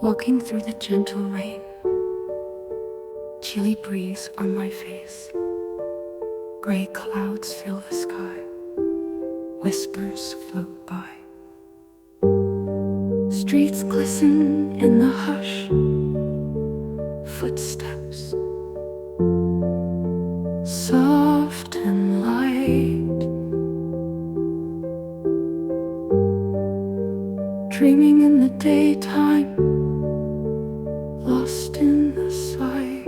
Walking through the gentle rain, chilly breeze on my face. Gray clouds fill the sky, whispers float by. Streets glisten in the hush, footsteps soft and light, dreaming in the daytime, lost in the sight.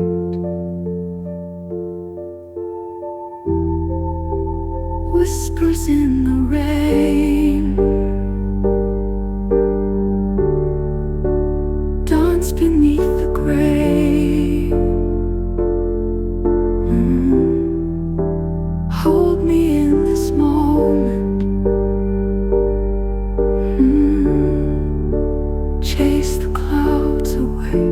Whispers in the rain, dance beneath the gray. Hold me in this moment. Chase the clouds away.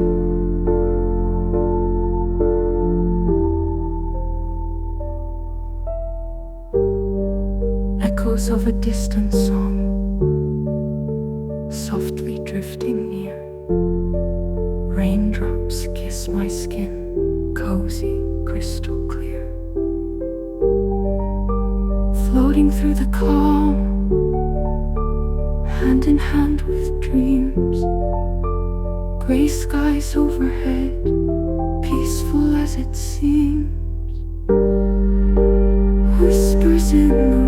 Echoes of a distant song, softly drifting near. Raindrops kiss my skin, cozy, crystal clear. Floating through the calm, hand in hand with dreams. Gray skies overhead, peaceful as it seems. Whispers in the